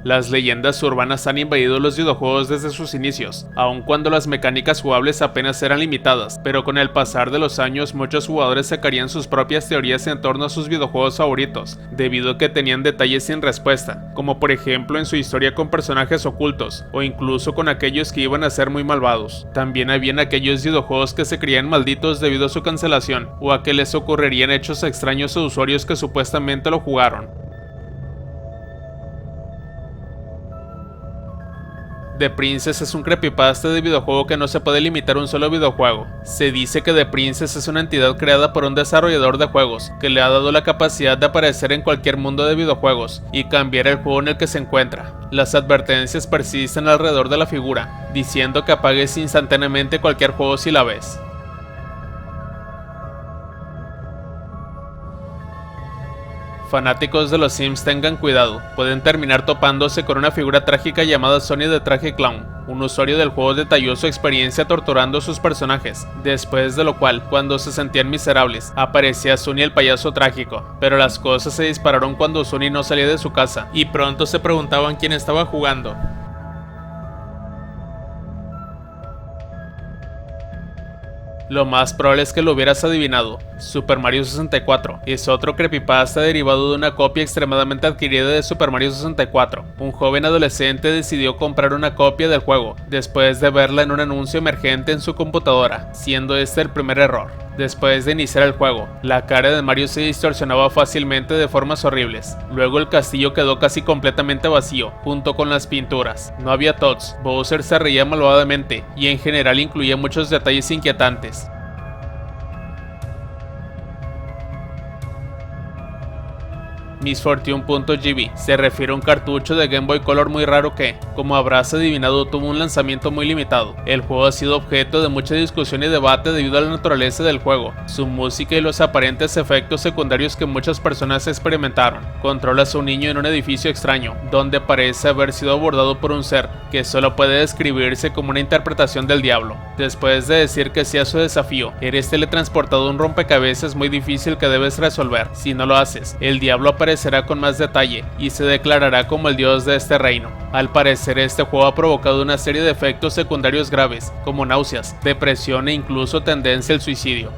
Las leyendas urbanas han invadido los videojuegos desde sus inicios, aun cuando las mecánicas jugables apenas eran limitadas, pero con el pasar de los años muchos jugadores sacarían sus propias teorías en torno a sus videojuegos favoritos, debido a que tenían detalles sin respuesta, como por ejemplo en su historia con personajes ocultos, o incluso con aquellos que iban a ser muy malvados. También habían aquellos videojuegos que se creían malditos debido a su cancelación, o a que les ocurrirían hechos extraños a usuarios que supuestamente lo jugaron. The Princess es un creepypasta de videojuego que no se puede limitar a un solo videojuego. Se dice que The Princess es una entidad creada por un desarrollador de juegos, que le ha dado la capacidad de aparecer en cualquier mundo de videojuegos y cambiar el juego en el que se encuentra. Las advertencias persisten alrededor de la figura, diciendo que apagues instantáneamente cualquier juego si la ves. Fanáticos de los Sims tengan cuidado, pueden terminar topándose con una figura trágica llamada Sonny de Traje Clown. Un usuario del juego detalló su experiencia torturando a sus personajes, después de lo cual, cuando se sentían miserables, aparecía Sonny el payaso trágico. Pero las cosas se dispararon cuando Sonny no salía de su casa, y pronto se preguntaban quién estaba jugando. Lo más probable es que lo hubieras adivinado. Super Mario 64 es otro creepypasta derivado de una copia extremadamente adquirida de Super Mario 64. Un joven adolescente decidió comprar una copia del juego, después de verla en un anuncio emergente en su computadora, siendo este el primer error. Después de iniciar el juego, la cara de Mario se distorsionaba fácilmente de formas horribles. Luego el castillo quedó casi completamente vacío, junto con las pinturas. No había Toads, Bowser se reía malvadamente, y en general incluía muchos detalles inquietantes. Misfortune.gb se refiere a un cartucho de Game Boy Color muy raro que, como habrás adivinado, tuvo un lanzamiento muy limitado. El juego ha sido objeto de mucha discusión y debate debido a la naturaleza del juego, su música y los aparentes efectos secundarios que muchas personas experimentaron. Controlas a un niño en un edificio extraño, donde parece haber sido abordado por un ser que solo puede describirse como una interpretación del diablo. Después de decir que sí a su desafío, eres teletransportado a un rompecabezas muy difícil que debes resolver. Si no lo haces, el diablo aparecerá con más detalle y se declarará como el dios de este reino. Al parecer, este juego ha provocado una serie de efectos secundarios graves, como náuseas, depresión e incluso tendencia al suicidio.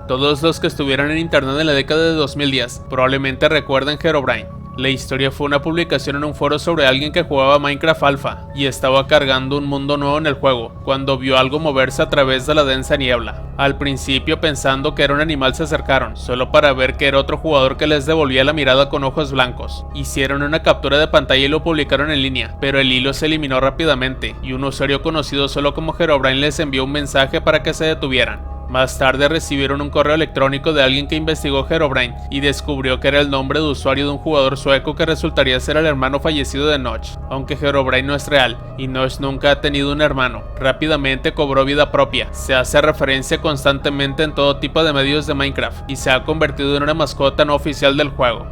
Todos los que estuvieron en internet en la década de 2010 probablemente recuerden Herobrine. La historia fue una publicación en un foro sobre alguien que jugaba Minecraft Alpha y estaba cargando un mundo nuevo en el juego, cuando vio algo moverse a través de la densa niebla. Al principio, pensando que era un animal, se acercaron, solo para ver que era otro jugador que les devolvía la mirada con ojos blancos. Hicieron una captura de pantalla y lo publicaron en línea, pero el hilo se eliminó rápidamente, y un usuario conocido solo como Herobrine les envió un mensaje para que se detuvieran. Más tarde recibieron un correo electrónico de alguien que investigó Herobrine y descubrió que era el nombre de usuario de un jugador sueco que resultaría ser el hermano fallecido de Notch. Aunque Herobrine no es real y Notch nunca ha tenido un hermano, rápidamente cobró vida propia. Se hace referencia constantemente en todo tipo de medios de Minecraft y se ha convertido en una mascota no oficial del juego.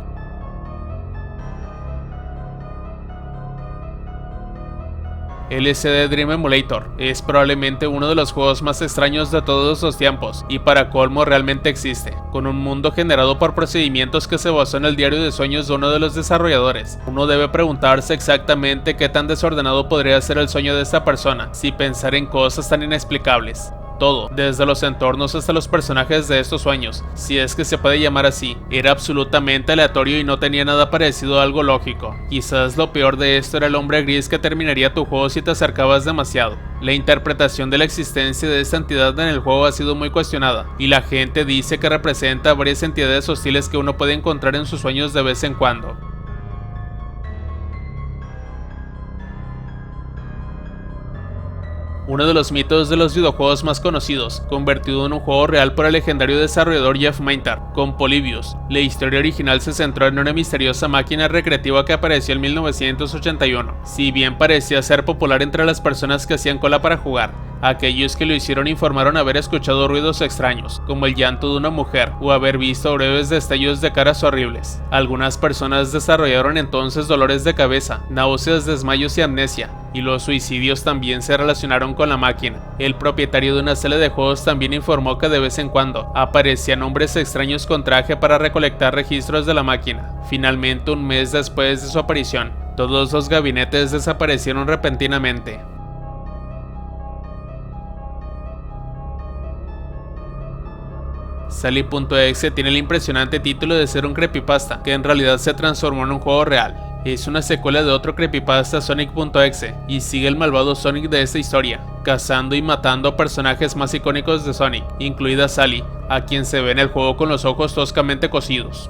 LCD Dream Emulator es probablemente uno de los juegos más extraños de todos los tiempos, y para colmo realmente existe, con un mundo generado por procedimientos que se basó en el diario de sueños de uno de los desarrolladores. Uno debe preguntarse exactamente qué tan desordenado podría ser el sueño de esta persona, si pensar en cosas tan inexplicables. Todo, desde los entornos hasta los personajes de estos sueños, si es que se puede llamar así, era absolutamente aleatorio y no tenía nada parecido a algo lógico. Quizás lo peor de esto era el hombre gris que terminaría tu juego si te acercabas demasiado. La interpretación de la existencia de esta entidad en el juego ha sido muy cuestionada, y la gente dice que representa varias entidades hostiles que uno puede encontrar en sus sueños de vez en cuando. Uno de los mitos de los videojuegos más conocidos, convertido en un juego real por el legendario desarrollador Jeff Minter, con Polybius. La historia original se centró en una misteriosa máquina recreativa que apareció en 1981. Si bien parecía ser popular entre las personas que hacían cola para jugar, aquellos que lo hicieron informaron haber escuchado ruidos extraños, como el llanto de una mujer o haber visto breves destellos de caras horribles. Algunas personas desarrollaron entonces dolores de cabeza, náuseas, desmayos y amnesia. y los suicidios también se relacionaron con la máquina. El propietario de una sala de juegos también informó que de vez en cuando aparecían hombres extraños con traje para recolectar registros de la máquina. Finalmente, un mes después de su aparición, todos los gabinetes desaparecieron repentinamente. Sally.exe tiene el impresionante título de ser un creepypasta, que en realidad se transformó en un juego real. Es una secuela de otro creepypasta, Sonic.exe, y sigue el malvado Sonic de esta historia, cazando y matando a personajes más icónicos de Sonic, incluida Sally, a quien se ve en el juego con los ojos toscamente cosidos.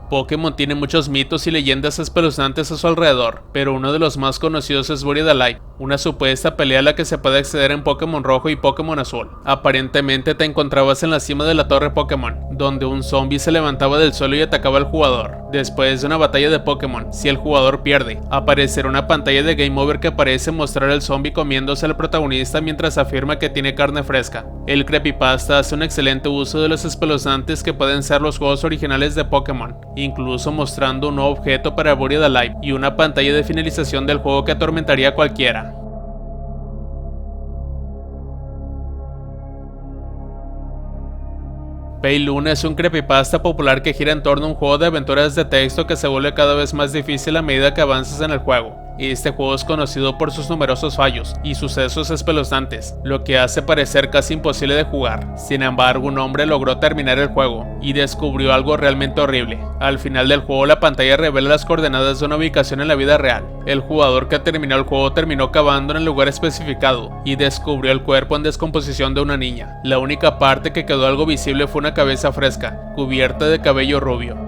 Pokémon tiene muchos mitos y leyendas espeluznantes a su alrededor, pero uno de los más conocidos es Buried Alive, una supuesta pelea a la que se puede acceder en Pokémon Rojo y Pokémon Azul. Aparentemente te encontrabas en la cima de la torre Pokémon, donde un zombie se levantaba del suelo y atacaba al jugador. Después de una batalla de Pokémon, si el jugador pierde, aparecerá una pantalla de Game Over que parece mostrar al zombie comiéndose al protagonista mientras afirma que tiene carne fresca. El creepypasta hace un excelente uso de los espeluznantes que pueden ser los juegos originales de Pokémon, incluso mostrando un nuevo objeto para Buried Alive y una pantalla de finalización del juego que atormentaría a cualquiera. Payluna es un creepypasta popular que gira en torno a un juego de aventuras de texto que se vuelve cada vez más difícil a medida que avanzas en el juego. Este juego es conocido por sus numerosos fallos y sucesos espeluznantes, lo que hace parecer casi imposible de jugar. Sin embargo, un hombre logró terminar el juego y descubrió algo realmente horrible. Al final del juego, la pantalla revela las coordenadas de una ubicación en la vida real. El jugador que terminó el juego terminó cavando en el lugar especificado y descubrió el cuerpo en descomposición de una niña. La única parte que quedó algo visible fue una cabeza fresca, cubierta de cabello rubio.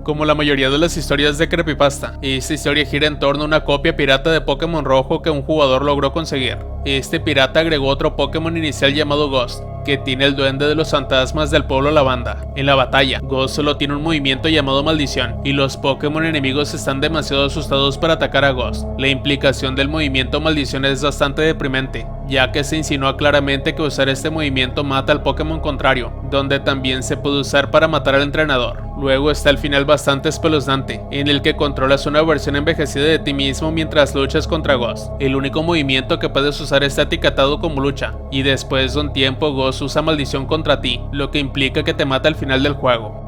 Como la mayoría de las historias de creepypasta, esta historia gira en torno a una copia pirata de Pokémon Rojo que un jugador logró conseguir. Este pirata agregó otro Pokémon inicial llamado Ghost, que tiene el duende de los fantasmas del pueblo Lavanda. En la batalla, Ghost solo tiene un movimiento llamado Maldición, y los Pokémon enemigos están demasiado asustados para atacar a Ghost. La implicación del movimiento Maldición es bastante deprimente, ya que se insinúa claramente que usar este movimiento mata al Pokémon contrario, donde también se puede usar para matar al entrenador. Luego está el final bastante espeluznante, en el que controlas una versión envejecida de ti mismo mientras luchas contra Ghost. El único movimiento que puedes usar está etiquetado como lucha, y después de un tiempo Ghost usa maldición contra ti, lo que implica que te mata al final del juego.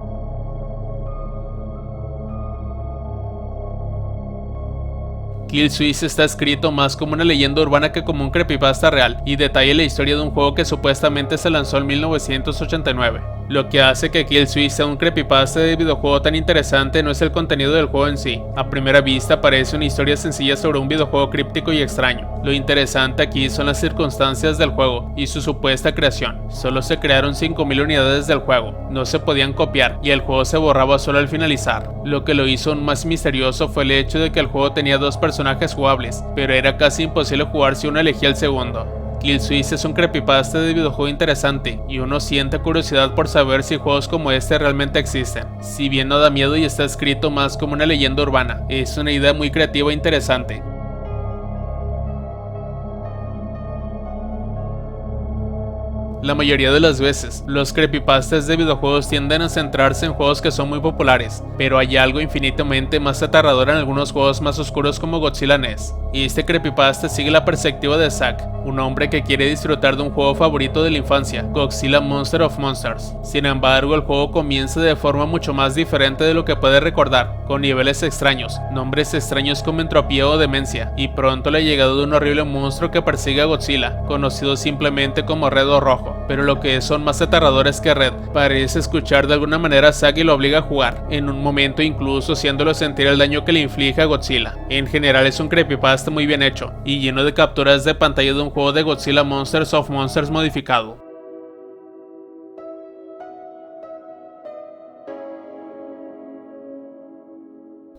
Killswitch está escrito más como una leyenda urbana que como un creepypasta real, y detalla la historia de un juego que supuestamente se lanzó en 1989. Lo que hace que Killswitch sea un creepypasta de videojuego tan interesante no es el contenido del juego en sí. A primera vista parece una historia sencilla sobre un videojuego críptico y extraño. Lo interesante aquí son las circunstancias del juego y su supuesta creación. Solo se crearon 5000 unidades del juego, no se podían copiar y el juego se borraba solo al finalizar. Lo que lo hizo aún más misterioso fue el hecho de que el juego tenía 2 personajes jugables, pero era casi imposible jugar si uno elegía el segundo. Killswitch es un creepypasta de videojuego interesante, y uno siente curiosidad por saber si juegos como este realmente existen. Si bien no da miedo y está escrito más como una leyenda urbana, es una idea muy creativa e interesante. La mayoría de las veces, los creepypastas de videojuegos tienden a centrarse en juegos que son muy populares, pero hay algo infinitamente más aterrador en algunos juegos más oscuros como Godzilla NES. Y este creepypasta sigue la perspectiva de Zack, un hombre que quiere disfrutar de un juego favorito de la infancia, Godzilla Monster of Monsters. Sin embargo, el juego comienza de forma mucho más diferente de lo que puede recordar, con niveles extraños, nombres extraños como entropía o demencia, y pronto la llegada de un horrible monstruo que persigue a Godzilla, conocido simplemente como Red o Rojo. Pero lo que son más aterradores que Red, parece escuchar de alguna manera a Zack y lo obliga a jugar, en un momento incluso haciéndolo sentir el daño que le inflige a Godzilla. En general es un creepypasta muy bien hecho, y lleno de capturas de pantalla de un juego de Godzilla Monsters of Monsters modificado.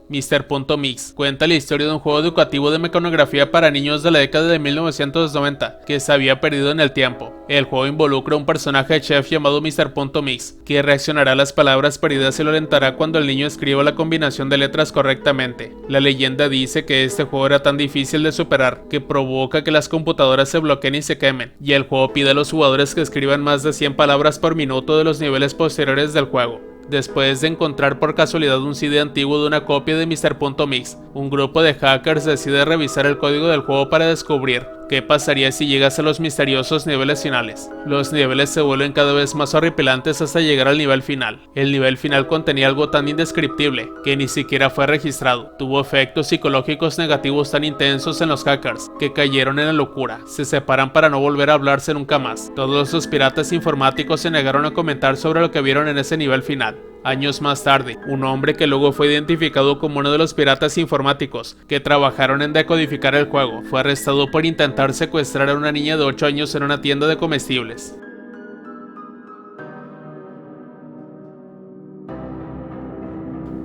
Mr.Mix cuenta la historia de un juego educativo de mecanografía para niños de la década de 1990 que se había perdido en el tiempo. El juego involucra a un personaje chef llamado Mr.Mix que reaccionará a las palabras perdidas y lo alentará cuando el niño escriba la combinación de letras correctamente. La leyenda dice que este juego era tan difícil de superar que provoca que las computadoras se bloqueen y se quemen, y el juego pide a los jugadores que escriban más de 100 palabras por minuto de los niveles posteriores del juego. Después de encontrar por casualidad un CD antiguo de una copia de Mr.Mix, un grupo de hackers decide revisar el código del juego para descubrir qué pasaría si llegas a los misteriosos niveles finales. Los niveles se vuelven cada vez más horripilantes hasta llegar al nivel final. El nivel final contenía algo tan indescriptible que ni siquiera fue registrado. Tuvo efectos psicológicos negativos tan intensos en los hackers que cayeron en la locura. Se separan para no volver a hablarse nunca más. Todos los piratas informáticos se negaron a comentar sobre lo que vieron en ese nivel final. Años más tarde, un hombre que luego fue identificado como uno de los piratas informáticos que trabajaron en decodificar el juego, fue arrestado por intentar secuestrar a una niña de 8 años en una tienda de comestibles.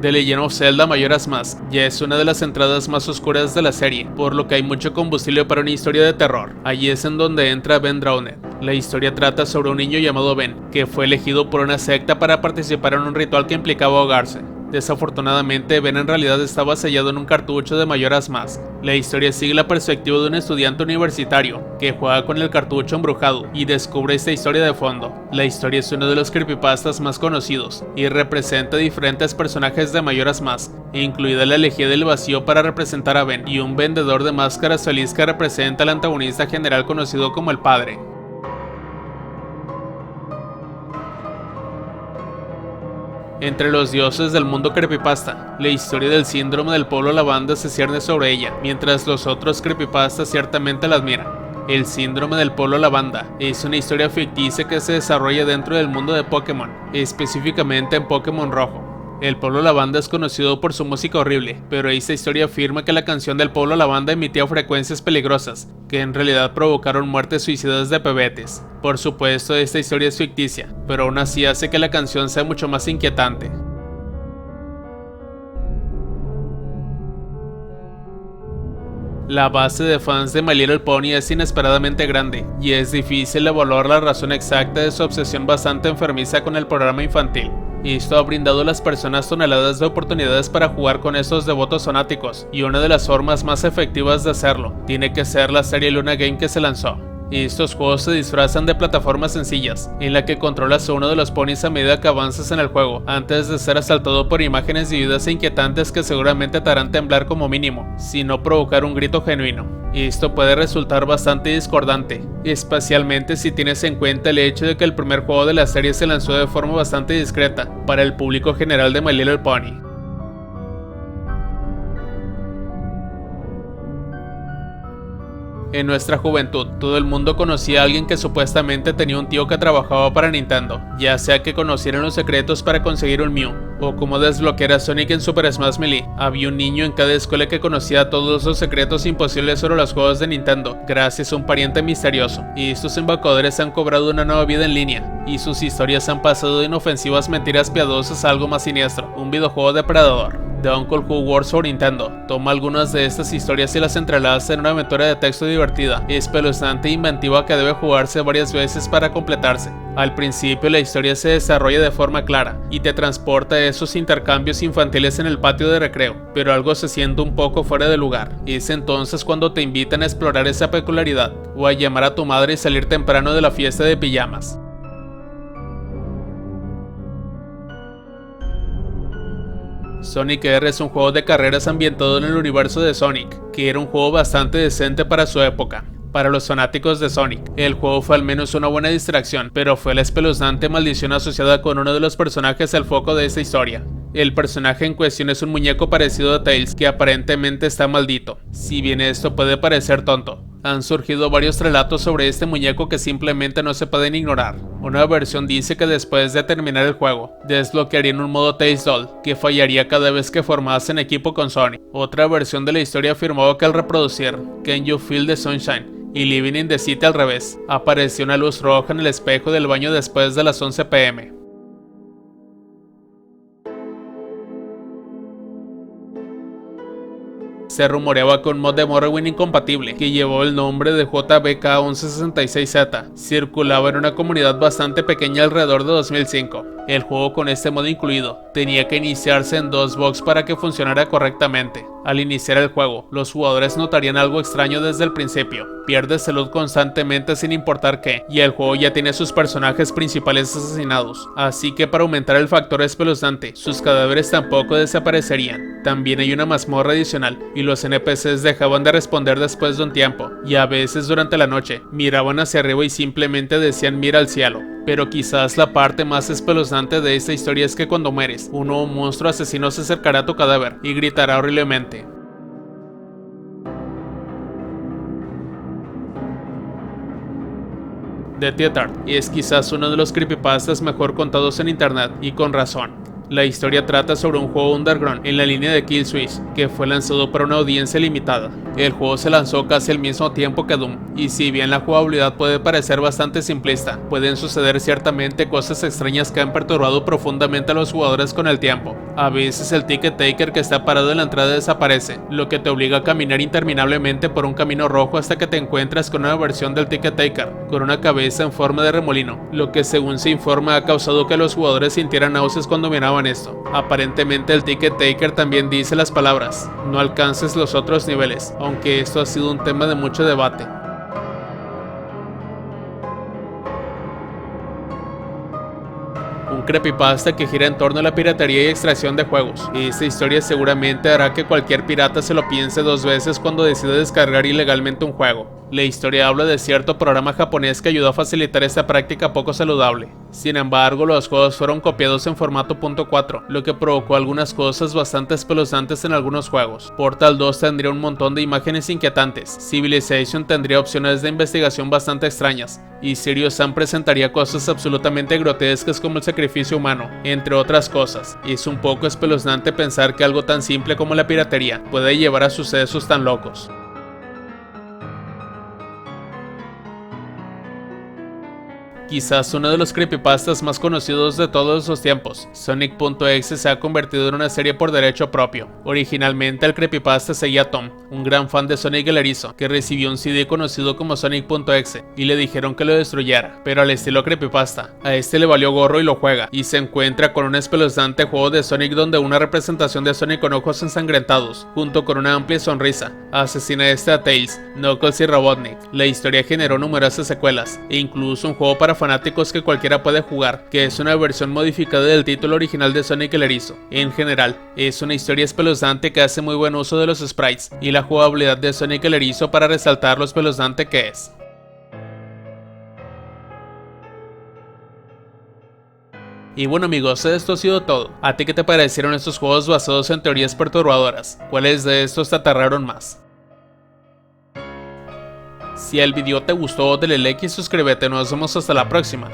The Legend of Zelda Majora's Mask ya es una de las entradas más oscuras de la serie, por lo que hay mucho combustible para una historia de terror. Allí es en donde entra Ben Drowned. La historia trata sobre un niño llamado Ben, que fue elegido por una secta para participar en un ritual que implicaba ahogarse. Desafortunadamente, Ben en realidad estaba sellado en un cartucho de Majora's Mask. La historia sigue la perspectiva de un estudiante universitario que juega con el cartucho embrujado y descubre esta historia de fondo. La historia es uno de los creepypastas más conocidos y representa diferentes personajes de Majora's Mask, incluida la elegía del vacío para representar a Ben y un vendedor de máscaras feliz que representa al antagonista general conocido como el Padre. Entre los dioses del mundo creepypasta, la historia del síndrome del pueblo lavanda se cierne sobre ella, mientras los otros creepypastas ciertamente la admiran. El síndrome del pueblo lavanda es una historia ficticia que se desarrolla dentro del mundo de Pokémon, específicamente en Pokémon Rojo. El pueblo lavanda es conocido por su música horrible, pero esta historia afirma que la canción del pueblo lavanda emitía frecuencias peligrosas, que en realidad provocaron muertes suicidas de pebetes. Por supuesto, esta historia es ficticia, pero aún así hace que la canción sea mucho más inquietante. La base de fans de My Little Pony es inesperadamente grande, y es difícil evaluar la razón exacta de su obsesión bastante enfermiza con el programa infantil. Esto ha brindado a las personas toneladas de oportunidades para jugar con estos devotos fanáticos, y una de las formas más efectivas de hacerlo tiene que ser la serie Luna Game que se lanzó. Estos juegos se disfrazan de plataformas sencillas, en la que controlas a uno de los ponis a medida que avanzas en el juego, antes de ser asaltado por imágenes vividas e inquietantes que seguramente te harán temblar como mínimo, si no provocar un grito genuino. Esto puede resultar bastante discordante, especialmente si tienes en cuenta el hecho de que el primer juego de la serie se lanzó de forma bastante discreta para el público general de My Little Pony. En nuestra juventud, todo el mundo conocía a alguien que supuestamente tenía un tío que trabajaba para Nintendo, ya sea que conocieran los secretos para conseguir un Mew, o cómo desbloquear a Sonic en Super Smash Melee. Había un niño en cada escuela que conocía todos los secretos imposibles sobre los juegos de Nintendo, gracias a un pariente misterioso, y estos embaucadores han cobrado una nueva vida en línea, y sus historias han pasado de inofensivas mentiras piadosas a algo más siniestro, un videojuego depredador. The Uncle Who Works for Nintendo toma algunas de estas historias y las entrelaza en una aventura de texto divertida, espeluznante e inventiva que debe jugarse varias veces para completarse. Al principio la historia se desarrolla de forma clara y te transporta a esos intercambios infantiles en el patio de recreo, pero algo se siente un poco fuera de lugar. Es entonces cuando te invitan a explorar esa peculiaridad o a llamar a tu madre y salir temprano de la fiesta de pijamas. Sonic R es un juego de carreras ambientado en el universo de Sonic, que era un juego bastante decente para su época. Para los fanáticos de Sonic, el juego fue al menos una buena distracción, pero fue la espeluznante maldición asociada con uno de los personajes al foco de esta historia. El personaje en cuestión es un muñeco parecido a Tails que aparentemente está maldito. Si bien esto puede parecer tonto, han surgido varios relatos sobre este muñeco que simplemente no se pueden ignorar. Una versión dice que después de terminar el juego, desbloquearían un modo Tails Doll que fallaría cada vez que formasen equipo con Sonic. Otra versión de la historia afirmaba que al reproducir Can You Feel the Sunshine y Living in the City al revés, apareció una luz roja en el espejo del baño después de las 11 p.m. Se rumoreaba que un mod de Morrowind incompatible, que llevó el nombre de JBK1166Z, circulaba en una comunidad bastante pequeña alrededor de 2005. El juego con este mod incluido tenía que iniciarse en DOSBox para que funcionara correctamente. Al iniciar el juego, los jugadores notarían algo extraño desde el principio. Pierdes salud constantemente sin importar qué, y el juego ya tiene sus personajes principales asesinados, así que para aumentar el factor espeluznante, sus cadáveres tampoco desaparecerían. También hay una mazmorra adicional, y los NPCs dejaban de responder después de un tiempo, y a veces durante la noche, miraban hacia arriba y simplemente decían mira al cielo. Pero quizás la parte más espeluznante de esta historia es que cuando mueres, un nuevo monstruo asesino se acercará a tu cadáver y gritará horriblemente. The Teetard es quizás uno de los creepypastas mejor contados en internet, y con razón. La historia trata sobre un juego underground en la línea de Kill Switch que fue lanzado para una audiencia limitada. El juego se lanzó casi al mismo tiempo que Doom, y si bien la jugabilidad puede parecer bastante simplista, pueden suceder ciertamente cosas extrañas que han perturbado profundamente a los jugadores con el tiempo. A veces el ticket taker que está parado en la entrada desaparece, lo que te obliga a caminar interminablemente por un camino rojo hasta que te encuentras con una versión del ticket taker, con una cabeza en forma de remolino, lo que según se informa ha causado que los jugadores sintieran náuseas cuando miraban esto. Aparentemente el ticket taker también dice las palabras, no alcances los otros niveles, aunque esto ha sido un tema de mucho debate. Un creepypasta que gira en torno a la piratería y extracción de juegos. Esta historia seguramente hará que cualquier pirata se lo piense dos veces cuando decida descargar ilegalmente un juego. La historia habla de cierto programa japonés que ayudó a facilitar esta práctica poco saludable. Sin embargo, los juegos fueron copiados en formato .4, lo que provocó algunas cosas bastante espeluznantes en algunos juegos. Portal 2 tendría un montón de imágenes inquietantes, Civilization tendría opciones de investigación bastante extrañas, y Serious Sam presentaría cosas absolutamente grotescas como el sacrificio humano, entre otras cosas. Es un poco espeluznante pensar que algo tan simple como la piratería puede llevar a sucesos tan locos. Quizás uno de los creepypastas más conocidos de todos los tiempos, Sonic.exe se ha convertido en una serie por derecho propio. Originalmente el creepypasta seguía a Tom, un gran fan de Sonic el Erizo, que recibió un CD conocido como Sonic.exe y le dijeron que lo destruyera, pero al estilo creepypasta. A este le valió gorro y lo juega, y se encuentra con un espeluznante juego de Sonic donde una representación de Sonic con ojos ensangrentados, junto con una amplia sonrisa, asesina a Tails, Knuckles y Robotnik. La historia generó numerosas secuelas, e incluso un juego para fanáticos que cualquiera puede jugar, que es una versión modificada del título original de Sonic el Erizo. En general, es una historia espeluznante que hace muy buen uso de los sprites y la jugabilidad de Sonic el Erizo para resaltar lo espeluznante que es. Y bueno amigos, esto ha sido todo. ¿A ti qué te parecieron estos juegos basados en teorías perturbadoras? ¿Cuáles de estos te aterraron más? Si el video te gustó, dale like y suscríbete. Nos vemos hasta la próxima.